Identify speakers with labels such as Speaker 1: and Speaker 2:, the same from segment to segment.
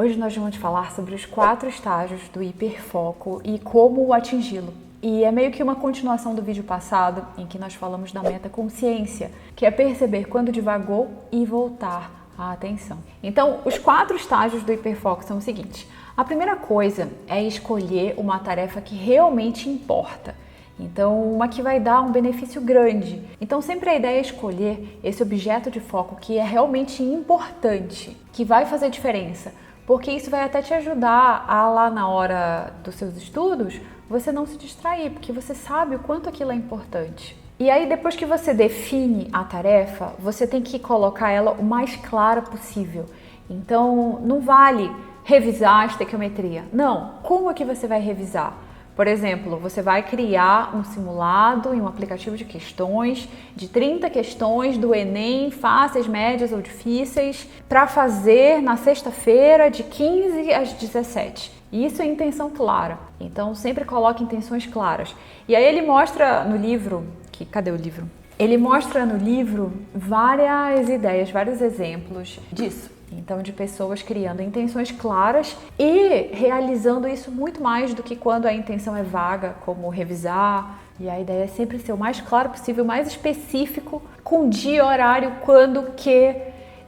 Speaker 1: Hoje nós vamos falar sobre os 4 estágios do hiperfoco e como atingi-lo. E é meio que uma continuação do vídeo passado, em que nós falamos da metaconsciência, que é perceber quando divagou e voltar a atenção. Então, os 4 estágios do hiperfoco são os seguintes. A primeira coisa é escolher uma tarefa que realmente importa. Então, uma que vai dar um benefício grande. Então, sempre a ideia é escolher esse objeto de foco que é realmente importante, que vai fazer diferença, porque isso vai até te ajudar a lá na hora dos seus estudos, você não se distrair, porque você sabe o quanto aquilo é importante. E aí, depois que você define a tarefa, você tem que colocar ela o mais clara possível. Então, não vale revisar a estequiometria. Não, como é que você vai revisar? Por exemplo, você vai criar um simulado em um aplicativo de questões, de 30 questões do Enem, fáceis, médias ou difíceis, para fazer na sexta-feira de 15 às 17. Isso é intenção clara. Então, sempre coloque intenções claras. E aí ele mostra no livro, cadê o livro? Ele mostra no livro várias ideias, vários exemplos disso. Então, de pessoas criando intenções claras e realizando isso muito mais do que quando a intenção é vaga, como revisar. E a ideia é sempre ser o mais claro possível, mais específico, com dia, horário, quando, que,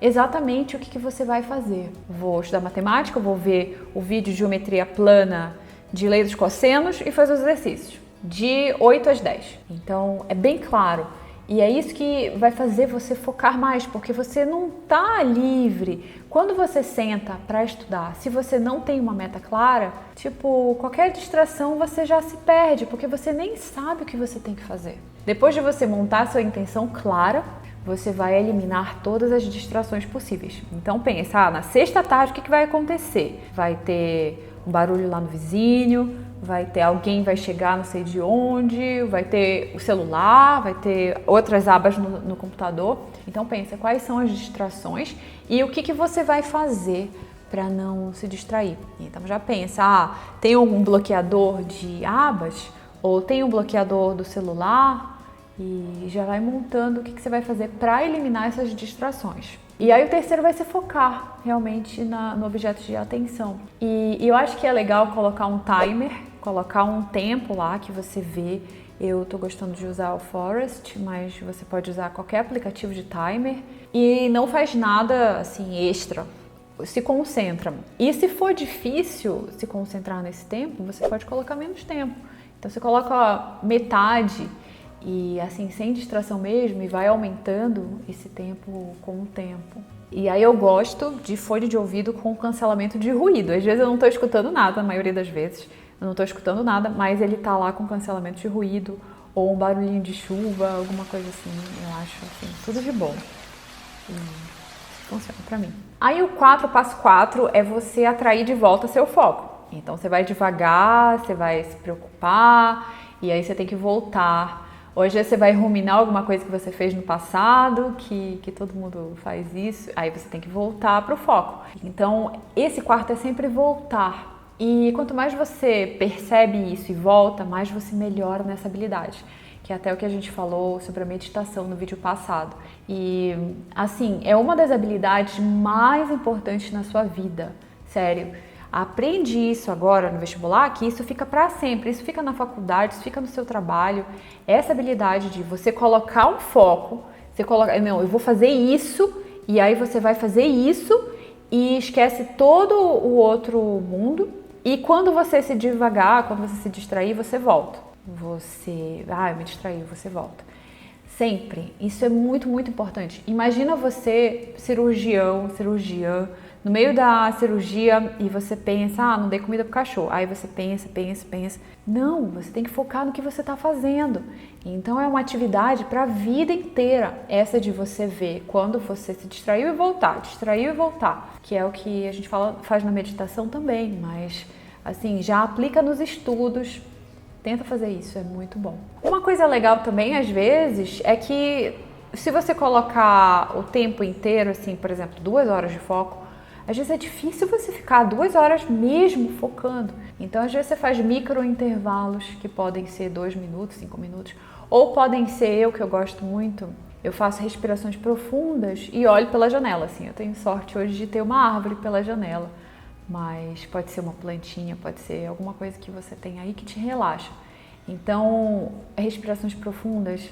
Speaker 1: exatamente o que você vai fazer. Vou estudar matemática, vou ver o vídeo de geometria plana de lei dos cossenos e fazer os exercícios, de 8 às 10. Então, é bem claro. E é isso que vai fazer você focar mais, porque você não está livre. Quando você senta para estudar, se você não tem uma meta clara, tipo, qualquer distração você já se perde, porque você nem sabe o que você tem que fazer. Depois de você montar a sua intenção clara, você vai eliminar todas as distrações possíveis. Então pensa, na sexta tarde o que vai acontecer? Vai ter um barulho lá no vizinho, vai ter alguém vai chegar não sei de onde, vai ter o celular, vai ter outras abas no computador. Então pensa quais são as distrações e o que você vai fazer para não se distrair. Então já pensa, tem um bloqueador de abas ou tem um bloqueador do celular e já vai montando o que você vai fazer para eliminar essas distrações. E aí o terceiro vai ser focar realmente no objeto de atenção. E eu acho que é legal colocar um timer, colocar um tempo lá que você vê. Eu tô gostando de usar o Forest, mas você pode usar qualquer aplicativo de timer. E não faz nada assim extra, se concentra. E se for difícil se concentrar nesse tempo, você pode colocar menos tempo. Então você coloca metade e assim, sem distração mesmo, e vai aumentando esse tempo com o tempo. E aí eu gosto de fone de ouvido com cancelamento de ruído. Às vezes eu não tô escutando nada, na maioria das vezes. Eu não tô escutando nada, mas ele tá lá com cancelamento de ruído, ou um barulhinho de chuva, alguma coisa assim. Eu acho assim, tudo de bom. E funciona pra mim. Aí o passo 4 é você atrair de volta seu foco. Então você vai devagar, você vai se preocupar, e aí você tem que voltar. Hoje você vai ruminar alguma coisa que você fez no passado, que todo mundo faz isso, aí você tem que voltar para o foco. Então, esse quarto é sempre voltar. E quanto mais você percebe isso e volta, mais você melhora nessa habilidade. Que é até o que a gente falou sobre a meditação no vídeo passado. E, assim, é uma das habilidades mais importantes na sua vida. Sério. Aprende isso agora no vestibular, que isso fica para sempre, isso fica na faculdade, isso fica no seu trabalho. Essa habilidade de você colocar um foco, você coloca, não, eu vou fazer isso, e aí você vai fazer isso e esquece todo o outro mundo. E quando você se divagar, quando você se distrair, você volta. Eu me distraí, você volta. Sempre. Isso é muito, muito importante. Imagina você, cirurgiã, no meio da cirurgia e você pensa, não dei comida pro cachorro. Aí você pensa. Não, você tem que focar no que você está fazendo. Então é uma atividade para a vida inteira. Essa de você ver quando você se distraiu e voltar, que é o que a gente faz na meditação também, mas assim, já aplica nos estudos. Tenta fazer isso, é muito bom. Uma coisa legal também, às vezes, é que se você colocar o tempo inteiro, assim, por exemplo, 2 horas de foco, às vezes é difícil você ficar 2 horas mesmo focando. Então, às vezes você faz micro intervalos, que podem ser 2 minutos, 5 minutos, ou podem ser, que eu gosto muito, eu faço respirações profundas e olho pela janela, assim. Eu tenho sorte hoje de ter uma árvore pela janela. mas pode ser uma plantinha, pode ser alguma coisa que você tem aí que te relaxa. Então, respirações profundas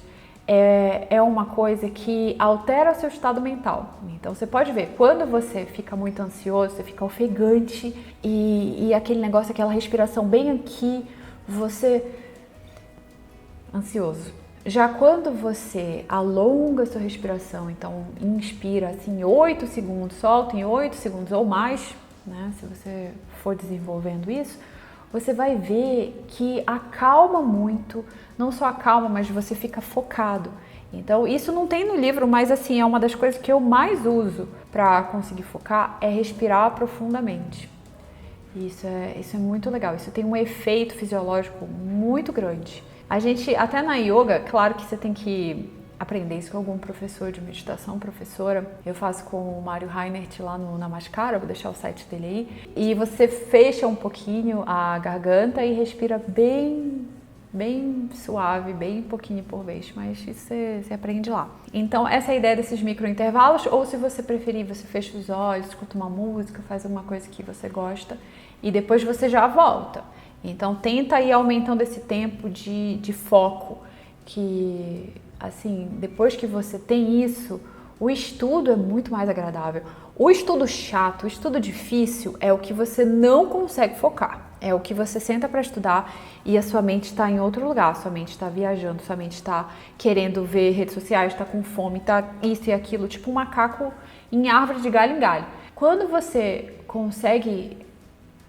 Speaker 1: é uma coisa que altera o seu estado mental. Então, você pode ver, quando você fica muito ansioso, você fica ofegante e aquele negócio, aquela respiração bem aqui, você... ansioso. Já quando você alonga a sua respiração, então inspira assim 8 segundos, solta em 8 segundos ou mais, né? Se você for desenvolvendo isso, você vai ver que acalma muito, não só acalma, mas você fica focado. Então, isso não tem no livro, mas assim, é uma das coisas que eu mais uso para conseguir focar, é respirar profundamente. Isso é muito legal, isso tem um efeito fisiológico muito grande. A gente, até na yoga, claro que você tem que aprender isso com algum professor de meditação, professora. Eu faço com o Mário Reinert lá no Namaskara, vou deixar o site dele aí. E você fecha um pouquinho a garganta e respira bem suave, bem pouquinho por vez, mas isso você aprende lá. Então, essa é a ideia desses microintervalos, ou se você preferir, você fecha os olhos, escuta uma música, faz alguma coisa que você gosta e depois você já volta. Então, tenta ir aumentando esse tempo de foco, que, assim, depois que você tem isso, o estudo é muito mais agradável. O estudo chato, o estudo difícil é o que você não consegue focar. É o que você senta para estudar e a sua mente está em outro lugar, sua mente está viajando, sua mente está querendo ver redes sociais, está com fome, está isso e aquilo, tipo um macaco em árvore de galho em galho. Quando você consegue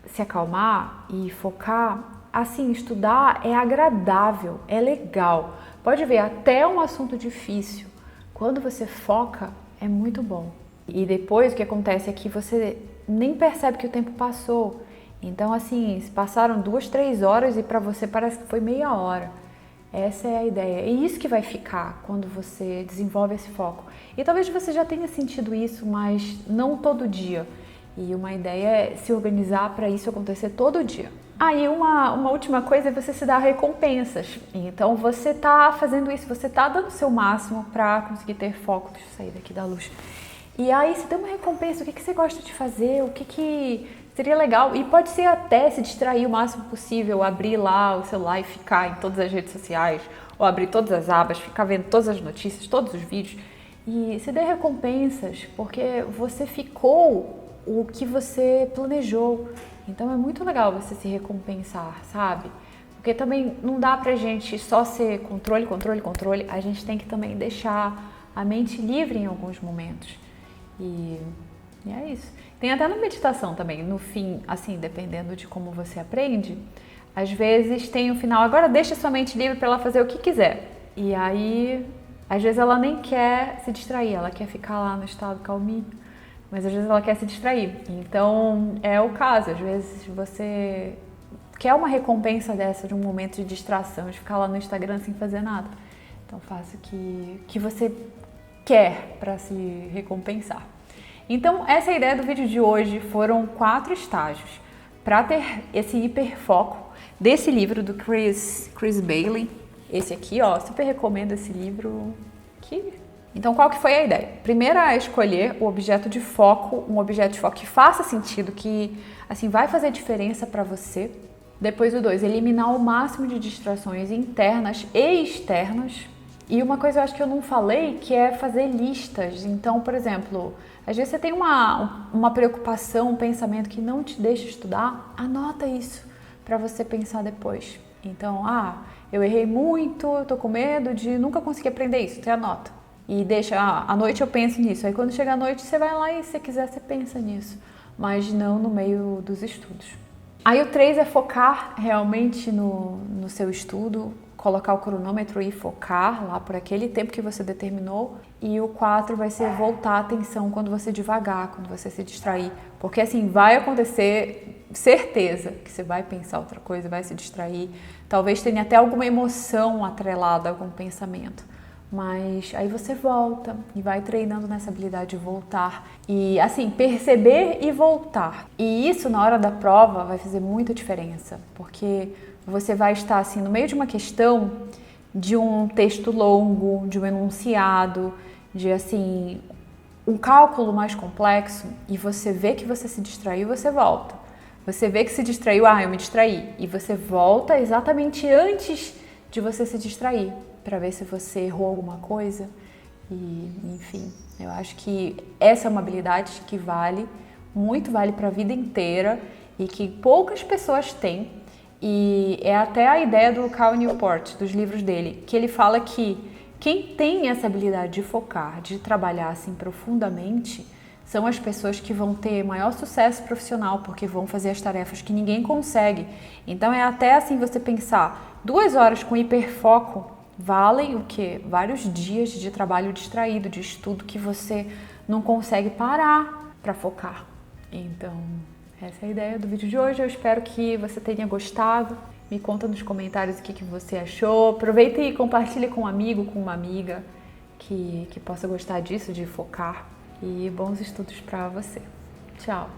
Speaker 1: se acalmar e focar, assim, estudar é agradável, é legal. Pode ver, até um assunto difícil, quando você foca, é muito bom. E depois o que acontece é que você nem percebe que o tempo passou. Então, assim, passaram 2, 3 horas e para você parece que foi meia hora. Essa é a ideia. E isso que vai ficar quando você desenvolve esse foco. E talvez você já tenha sentido isso, mas não todo dia. E uma ideia é se organizar para isso acontecer todo dia. Aí uma última coisa é você se dar recompensas. Então você está fazendo isso, você está dando o seu máximo para conseguir ter foco. Deixa eu sair daqui da luz. E aí se dá uma recompensa, o que você gosta de fazer, o que seria legal. E pode ser até se distrair o máximo possível, abrir lá o celular e ficar em todas as redes sociais, ou abrir todas as abas, ficar vendo todas as notícias, todos os vídeos. E se dê recompensas, porque você ficou o que você planejou. Então é muito legal você se recompensar, sabe? Porque também não dá pra gente só ser controle, a gente tem que também deixar a mente livre em alguns momentos. E é isso. Tem até na meditação também, no fim, assim, dependendo de como você aprende, às vezes tem o final, agora deixa sua mente livre para ela fazer o que quiser. E aí, às vezes ela nem quer se distrair, ela quer ficar lá no estado calminho. Mas às vezes ela quer se distrair. Então, é o caso. Às vezes você quer uma recompensa dessa, de um momento de distração, de ficar lá no Instagram sem fazer nada. Então, faça o que você quer para se recompensar. Então, essa é a ideia do vídeo de hoje. Foram 4 estágios para ter esse hiperfoco desse livro do Chris Bailey. Esse aqui, ó, super recomendo esse livro aqui. Então, qual que foi a ideia? Primeiro é escolher o objeto de foco, um objeto de foco que faça sentido, que assim vai fazer diferença para você. Depois o 2, eliminar o máximo de distrações internas e externas. E uma coisa eu acho que eu não falei, que é fazer listas. Então, por exemplo, às vezes você tem uma preocupação, um pensamento que não te deixa estudar, anota isso para você pensar depois. Então, eu errei muito, eu tô com medo de nunca conseguir aprender isso, você anota. E deixa, à noite eu penso nisso. Aí quando chega a noite, você vai lá e se você quiser, você pensa nisso. Mas não no meio dos estudos. Aí o 3 é focar realmente no seu estudo, colocar o cronômetro e focar lá por aquele tempo que você determinou. E o 4 vai ser voltar a atenção quando você devagar, quando você se distrair. Porque assim, vai acontecer, certeza, que você vai pensar outra coisa, vai se distrair. Talvez tenha até alguma emoção atrelada a algum pensamento. Mas aí você volta e vai treinando nessa habilidade de voltar. E assim, perceber e voltar. E isso na hora da prova vai fazer muita diferença. Porque você vai estar assim no meio de uma questão, de um texto longo, de um enunciado, de assim, um cálculo mais complexo. E você vê que você se distraiu e você volta. Você vê que se distraiu, eu me distraí. E você volta exatamente antes de você se distrair, para ver se você errou alguma coisa. E, enfim, eu acho que essa é uma habilidade que vale para a vida inteira e que poucas pessoas têm. E é até a ideia do Cal Newport, dos livros dele, que ele fala que quem tem essa habilidade de focar, de trabalhar assim profundamente, são as pessoas que vão ter maior sucesso profissional, porque vão fazer as tarefas que ninguém consegue. Então é até assim você pensar, 2 horas com hiperfoco valem o quê? Vários dias de trabalho distraído, de estudo que você não consegue parar para focar. Então, essa é a ideia do vídeo de hoje. Eu espero que você tenha gostado. Me conta nos comentários o que você achou. Aproveita e compartilha com um amigo, com uma amiga que possa gostar disso, de focar. E bons estudos para você. Tchau!